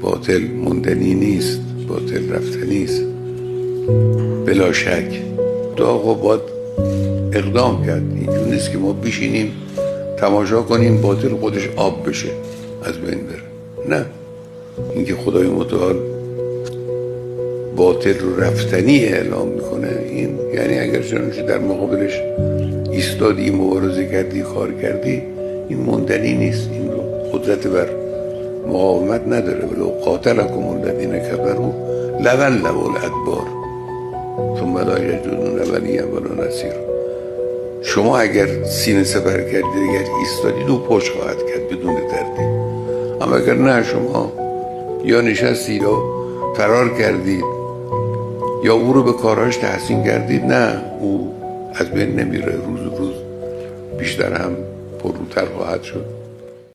باطل موندنی نیست، باطل رفتنی است. بلا شک داغ و باید اقدام کرد. اینجور نیست که ما بشینیم تماشا کنیم باطل خودش آب بشه از بین بره. نه، اینکه خدای متعال باطل رو رفتنی اعلام میکنه، این یعنی اگر چنانچه در مقابلش ایستادی، مبارزه کردی، کار کردی، این موندنی نیست، این رو قدرت بر مقاومت نداره. ولو قاتلکم الذین کفروا لولوا الادبار ثم لا یجدون ولیا ولا نصیرا. شما اگر سینه سپر کردید، اگر ایستادید، او پشت خواهد کرد بدون تردید. اما اگر نه، شما یا نشستید یا فرار کردید یا او رو به کارهاش تحسین کردید، نه، او از بین نمیره، روز بیشتر هم پرروتر خواهد شد.